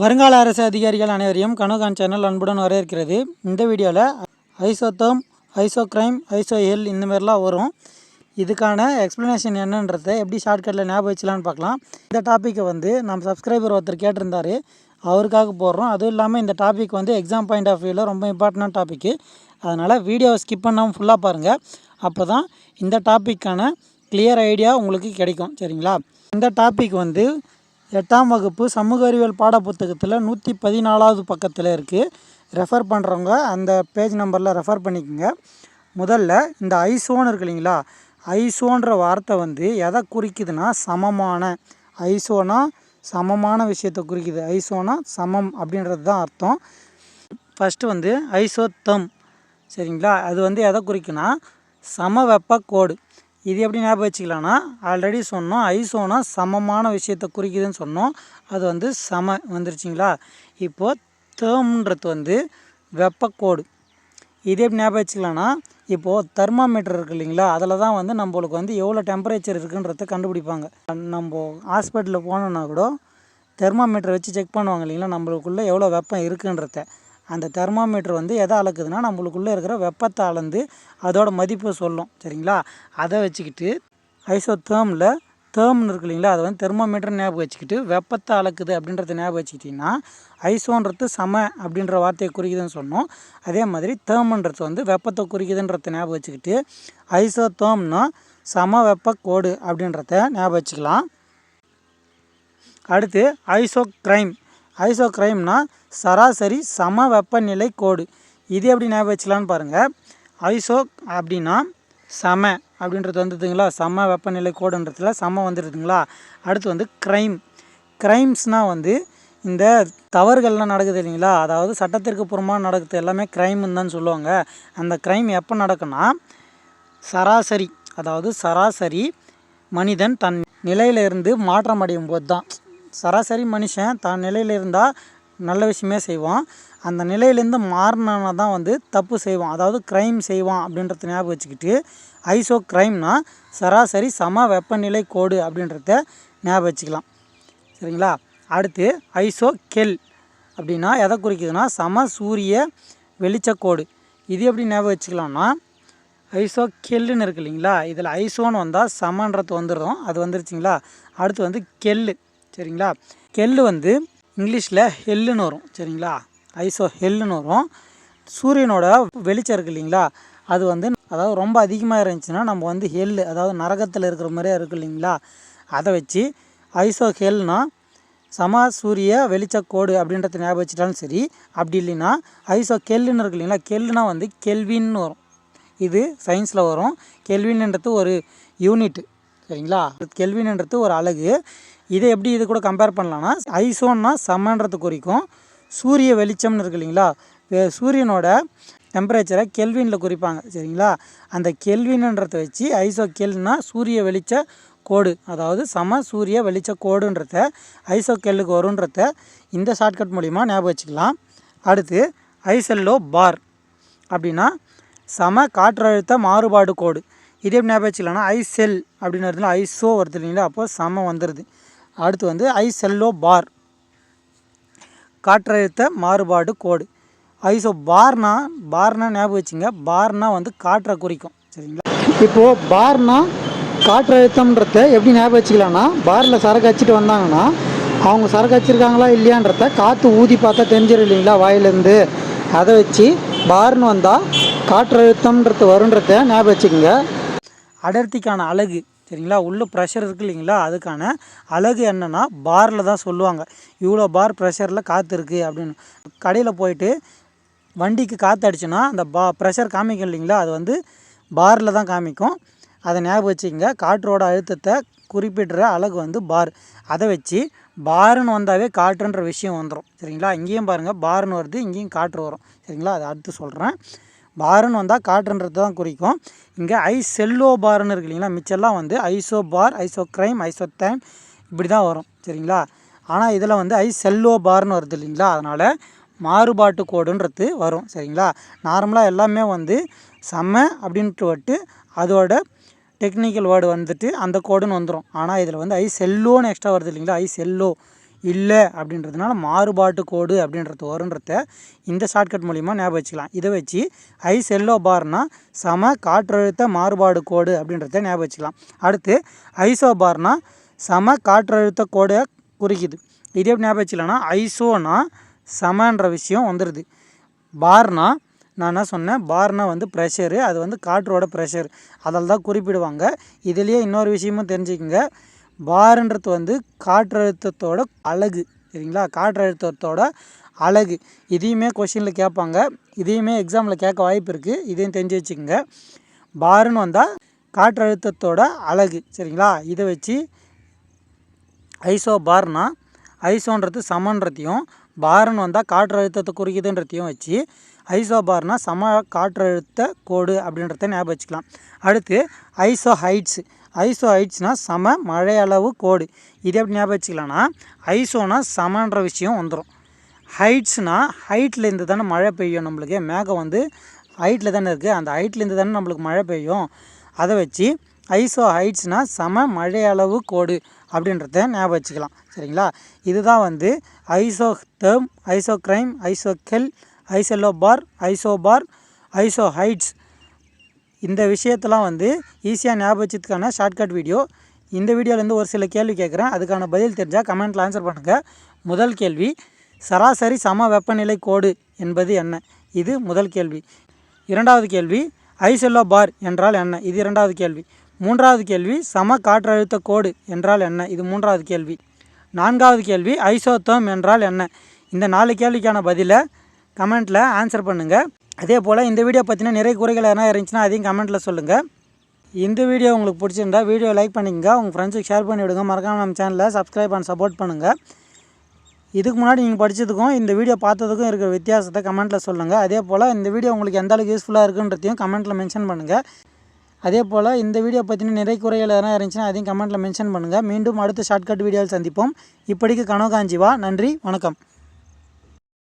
வருங்கால அரசு அதிகாரிகள் அனைவரையும் கனோகான் சேனல் அன்புடன் வரவேற்கிறது. இந்த வீடியோவில் ஐசோதேர்ம், ஐசோக்ரைம், ஐசோஹெல் இந்த மாதிரிலாம் வரும். இதுக்கான எக்ஸ்ப்ளனேஷன் என்னன்றதை எப்படி ஷார்ட்கட்டில் ஞாபகம் வச்சலான்னு பார்க்கலாம். இந்த டாப்பிக்கை நம்ம சப்ஸ்கிரைபர் ஒருத்தர் கேட்டிருந்தார், அவருக்காக போடுறோம். அதுவும் இல்லாமல் இந்த டாபிக் எக்ஸாம் பாயிண்ட் ஆஃப் வியூவில் ரொம்ப இம்பார்ட்டண்டான டாப்பிக்கு. அதனால் வீடியோவை ஸ்கிப் பண்ணாமல் ஃபுல்லாக பாருங்கள். அப்போ தான் இந்த டாப்பிக்கான கிளியர் ஐடியா உங்களுக்கு கிடைக்கும். சரிங்களா? இந்த டாபிக் 8ஆம் வகுப்பு சமூக அறிவியல் பாடப்புத்தகத்தில் 114வது பக்கத்தில் இருக்குது. ரெஃபர் பண்ணுறவங்க அந்த பேஜ் நம்பரில் ரெஃபர் பண்ணிக்கோங்க. முதல்ல இந்த ஐசோன்னு இருக்கு இல்லைங்களா, ஐசோன்ற வார்த்தை எதை குறிக்குதுன்னா சமமான. ஐசோனா சமமான விஷயத்தை குறிக்குது. ஐசோனா சமம் அப்படின்றது தான் அர்த்தம். ஃபஸ்ட்டு ஐசோதேர்ம். சரிங்களா? அது எதை குறிக்குன்னா சமவெப்ப கோடு. இது எப்படி ஞாபகம் வச்சுக்கலான்னா, ஆல்ரெடி சொன்னோம் ஐசோனா சமமான விஷயத்தை குறிக்குதுன்னு சொன்னோம். அது சம வந்துருச்சிங்களா. இப்போது தேர்ம்ன்றது வெப்பக்கோடு. இது எப்படி ஞாபகம் வச்சுக்கலான்னா, இப்போது தெர்மாமீட்டர் இருக்குது இல்லைங்களா, அதில் தான் நம்மளுக்கு எவ்வளோ டெம்பரேச்சர் இருக்குன்றத கண்டுபிடிப்பாங்க. நம்ம ஹாஸ்பிட்டலில் போனோன்னா கூட தெர்மாமீட்டர் வச்சு செக் பண்ணுவாங்க இல்லைங்களா, நம்மளுக்குள்ளே எவ்வளோ வெப்பம் இருக்குன்றத. அந்த தெர்மாமீட்டர் எதை அளக்குதுன்னா நம்மளுக்குள்ளே இருக்கிற வெப்பத்தை அளந்து அதோட மதிப்பை சொல்லும். சரிங்களா? அதை வச்சுக்கிட்டு ஐசோதேர்மில் தேர்ம்னு இருக்கு இல்லைங்களா, அதை தெர்மாமீட்டர் ஞாபகம் வச்சுக்கிட்டு வெப்பத்தை அளக்குது அப்படின்றத ஞாபகம் வச்சுக்கிட்டிங்கன்னா ஐசோன்றது சம அப்படின்ற வார்த்தையை குறிக்குதுன்னு சொன்னோம். அதே மாதிரி தேர்ம்ன்றது வெப்பத்தை குறிக்குதுன்றத ஞாபகம் வச்சுக்கிட்டு ஐசோதேர்ம்னா சம வெப்ப கோடு அப்படின்றத ஞாபகம் வச்சுக்கலாம். அடுத்து ஐசோக்ரைம். ஐசோக்ரைம்னா சராசரி சம வெப்பநிலை கோடு. இது எப்படி ஞாபகம் வச்சுக்கலான்னு பாருங்கள். ஐசோ அப்படின்னா சம அப்படின்றது வந்துதுங்களா, சம வெப்பநிலை கோடுன்றதுல சம வந்துடுதுங்களா. அடுத்து க்ரைம். க்ரைம்ஸ்னால் இந்த தவறுகள்லாம் நடக்குது இல்லைங்களா, அதாவது சட்டத்திற்கு புறமாக நடக்குது எல்லாமே க்ரைம்னு தான் சொல்லுவாங்க. அந்த க்ரைம் எப்போ நடக்குன்னா சராசரி, அதாவது சராசரி மனிதன் தன் நிலையிலிருந்து மாற்றம் அடையும் போது தான். சராசரி மனுஷன் தான் நிலையில் இருந்தால் நல்ல விஷயமே செய்வான், அந்த நிலையிலேருந்து மாறினா தான் தப்பு செய்வான், அதாவது க்ரைம் செய்வான் அப்படின்றத ஞாபகம் வச்சுக்கிட்டு ஐசோ க்ரைம்னா சராசரி சம வெப்பநிலை கோடு அப்படின்றத ஞாபகம் வச்சுக்கலாம். சரிங்களா? அடுத்து ஐசோ கெல் அப்படின்னா எதை குறிக்குதுன்னா சம சூரிய வெளிச்சக்கோடு. இது எப்படி ஞாபகம் வச்சுக்கலாம்னா ஐசோ கெல்லுன்னு இருக்கு இல்லைங்களா, இதில் ஐசோன்னு வந்தால் சமன்றது வந்துடும், அது வந்துருச்சிங்களா. அடுத்து கெல்லு. சரிங்களா? கெல்லு இங்கிலீஷில் ஹெல்லுன்னு வரும். சரிங்களா? ஐசோ ஹெல்லுன்னு வரும். சூரியனோட வெளிச்சம் இருக்குது இல்லைங்களா, அது அதாவது ரொம்ப அதிகமாக இருந்துச்சுன்னா நம்ம ஹெல்லு, அதாவது நரகத்தில் இருக்கிற மாதிரியே இருக்குது இல்லைங்களா, அதை வச்சு ஐசோ ஹெல்னா சம சூரிய வெளிச்சக்கோடு அப்படின்றத ஞாபகம் வச்சுட்டாலும் சரி. அப்படி இல்லைன்னா ஐசோ கெல்லுன்னு இருக்கு இல்லைங்களா, கெல்லுனா கெல்வின்னு வரும். இது சயின்ஸில் வரும். கெல்வின்ன்றது ஒரு யூனிட். சரிங்களா? கெல்வின்ன்றது ஒரு அலகு. இதை எப்படி இது கூட கம்பேர் பண்ணலான்னா ஐசோன்னா சமன்றது குறிக்கும். சூரிய வெளிச்சம்னு இருக்கு இல்லைங்களா, சூரியனோட டெம்பரேச்சரை கெல்வினில் குறிப்பாங்க. சரிங்களா? அந்த கெல்வின்ன்றதை வச்சு ஐசோ கெல்னா சூரிய வெளிச்ச கோடு, அதாவது சம சூரிய வெளிச்ச கோடுன்றத ஐசோ கெல்லுக்கு வருன்றத இந்த ஷார்ட்கட் மூலிமா ஞாபகம் வச்சுக்கலாம். அடுத்து ஐசெல்லோ பார் அப்படின்னா சம காற்றழுத்த மாறுபாடு கோடு. இதே ஞாபகம் வச்சுக்கலாம்னா ஐசெல் அப்படின்னு வருதுல, ஐசோ வருது இல்லைங்களா, அப்போ சம வந்துடுது. அடுத்து ஐசெல்லோ பார் காற்றழுத்த மாறுபாடு கோடு. ஐசோ பார்னா ஞாபகம் வச்சுங்க, பார்னா காற்றை குறிக்கும். சரிங்களா? இப்போது பார்னா காற்றழுத்தம்ன்றத எப்படி ஞாபகம் வச்சுக்கலாம்னா, பாரில் சரக்கு வச்சுட்டு வந்தாங்கன்னா அவங்க சரக்கு வச்சுருக்காங்களா இல்லையான்றத காற்று ஊதி பார்த்தா தெரிஞ்சிடும் இல்லைங்களா வாயிலேருந்து. அதை வச்சு பார்னு வந்தால் காற்றழுத்தம்ன்றது வருன்றத ஞாபகம் வச்சுக்கோங்க. அடர்த்திக்கான அலகு. சரிங்களா? உள்ளே ப்ரெஷர் இருக்குது இல்லைங்களா, அதுக்கான அலகு என்னென்னா பாரில் தான் சொல்லுவாங்க. இவ்வளோ பார் ப்ரெஷரில் காற்று இருக்குது அப்படின்னு. கடையில் போயிட்டு வண்டிக்கு காற்று அடிச்சுன்னா அந்த ப்ரெஷர் காமிக்கும் இல்லைங்களா, அது பாரில் தான் காமிக்கும். அதை ஞாபகம் வச்சுக்கோங்க. காற்றோட அழுத்தத்தை குறிப்பிடுற அலகு பார். அதை வச்சு பாருன்னு வந்தாவே காற்றுன்ற விஷயம் வந்துடும். சரிங்களா? இங்கேயும் பாருங்கள் பாருன்னு வருது, இங்கேயும் காற்று வரும். சரிங்களா? அதை அடுத்து சொல்கிறேன். பாருன்னு வந்தால் காற்றுன்றது தான் குறிக்கும். இங்கே ஐசெல்லோ பார்னு இருக்கு இல்லைங்களா, மிச்செல்லாம் ஐசோ பார், ஐசோ க்ரைம், ஐசோ டைம் இப்படி தான் வரும். சரிங்களா? ஆனால் இதில் ஐசெல்லோ பார்னு வருது இல்லைங்களா, அதனால் மாறுபாட்டு கோடுன்றது வரும். சரிங்களா? நார்மலாக எல்லாமே சம அப்படின்ட்டு அதோட டெக்னிக்கல் வேர்டு அந்த கோடுன்னு வந்துடும். ஆனால் இதில் ஐசெல்லோன்னு எக்ஸ்ட்ரா வருது இல்லைங்களா, ஐசெல்லோ இல்லை அப்படின்றதுனால மாறுபாட்டு கோடு அப்படின்றது வருன்றத இந்த ஷார்ட்கட் மூலிமா ஞாபகம் வச்சுக்கலாம். இதை வச்சு ஐசெல்லோ பார்னால் சம காற்றழுத்த மாறுபாடு கோடு அப்படின்றத ஞாபகம் வச்சுக்கலாம். அடுத்து ஐசோ பார்னால் சம காற்றழுத்த கோடை குறிக்குது. இது எப்படி ஞாபகம் வச்சுக்கலாம்னா ஐசோனா சமன்ற விஷயம் வந்துடுது. பார்னா நான் என்ன சொன்னேன், பார்னா வந்து ப்ரெஷரு, அது வந்து காற்றோட ப்ரெஷர், அதில் தான் குறிப்பிடுவாங்க. இதுலேயே இன்னொரு விஷயமும் தெரிஞ்சுக்கோங்க, பார்ன்றது வந்து காற்றழுத்தத்தோட அலகு, சரிங்களா? காற்றழுத்தத்தோட அலகு. இதையுமே கொஷினில் கேட்பாங்க, இதையுமே எக்ஸாமில் கேட்க வாய்ப்பு இருக்குது, இதையும் தெரிஞ்சு வச்சுக்கோங்க. பார்னு வந்தால் காற்றழுத்தத்தோட அலகு, சரிங்களா? இதை வச்சு ஐசோ பார்னா ஐசோன்றது சமன்றதையும் பார்னு வந்தால் காற்றழுத்தத்தை குறிக்குதுன்றதையும் வச்சு ஐசோ பார்னா சம காற்றழுத்த கோடு அப்படின்றத ஞாபகம் வச்சுக்கலாம். அடுத்து ஐசோ ஹைட்ஸ். ஐசோ ஹைட்ஸ்னால் சம மழையளவு கோடு. இது எப்படி ஞாபகம் வச்சுக்கலாம்னா ஐசோனா சமன்ற விஷயம் வந்துடும். ஹைட்ஸ்னால் ஹைட்லேருந்து தானே மழை பெய்யும், நம்மளுக்கு மேகம் வந்து ஹைட்டில் தானே இருக்குது, அந்த ஹைட்லேருந்து தானே நம்மளுக்கு மழை பெய்யும். அதை வச்சு ஐசோ ஹைட்ஸ்னால் சம மழையளவு கோடு அப்படின்றத ஞாபகம் வச்சுக்கலாம், சரிங்களா? இதுதான் வந்து iso term, iso crime, isohel, ஐசெல்லோ பார், ஐசோபார், ஐசோ ஹைட்ஸ். இந்த விஷயத்தெல்லாம் வந்து ஈஸியாக ஞாபகம் வச்சதுக்கான ஷார்ட்கட் வீடியோ. இந்த வீடியோலேருந்து ஒரு சில கேள்வி கேட்குறேன், அதுக்கான பதில் தெரிஞ்சால் கமெண்ட்டில் ஆன்சர் பண்ணுங்கள். முதல் கேள்வி, சராசரி சம வெப்பநிலை கோடு என்பது என்ன? இது முதல் கேள்வி. இரண்டாவது கேள்வி, ஐசெல்லோ பார் என்றால் என்ன? இது இரண்டாவது கேள்வி. மூன்றாவது கேள்வி, சம காற்றழுத்த கோடு என்றால் என்ன? இது மூன்றாவது கேள்வி. நான்காவது கேள்வி, ஐசோதேர்ம் என்றால் என்ன? இந்த 4 கேள்விக்கான பதிலை கமெண்ட்டில் ஆன்சர் பண்ணுங்கள். அதே போல் இந்த வீடியோ பற்றின நிறைய குறைகள் எதனா இருந்துச்சுன்னா அதையும் கமெண்ட்டில் சொல்லுங்கள். இந்த வீடியோ உங்களுக்கு பிடிச்சிருந்தா வீடியோ லைக் பண்ணிக்கங்க, உங்கள் ஃப்ரெண்ட்ஸுக்கு ஷேர் பண்ணி விடுங்க. மறக்காமல் நம்ம சேனலை சப்ஸ்கிரைப் அண்ட் சப்போர்ட் பண்ணுங்கள். இதுக்கு முன்னாடி நீங்கள் படித்ததுக்கும் இந்த வீடியோ பார்த்ததுக்கும் இருக்கிற வித்தியாசத்தை கமெண்ட்டில் சொல்லுங்கள். அதே போல் இந்த வீடியோ உங்களுக்கு எந்த அளவுக்கு யூஸ்ஃபுல்லாக இருக்குன்றதையும் கமெண்ட்டில் மென்ஷன் பண்ணுங்கள். அதே போல் இந்த வீடியோ பற்றின நிறைய குறைகள் எதனா இருந்துச்சுன்னா அதையும் கமெண்ட்டில் மென்ஷன் பண்ணுங்கள். மீண்டும் அடுத்த ஷார்ட்கட் வீடியோவில் சந்திப்போம். இப்படிக்கு கனோகாஞ்சிவா. நன்றி, வணக்கம்.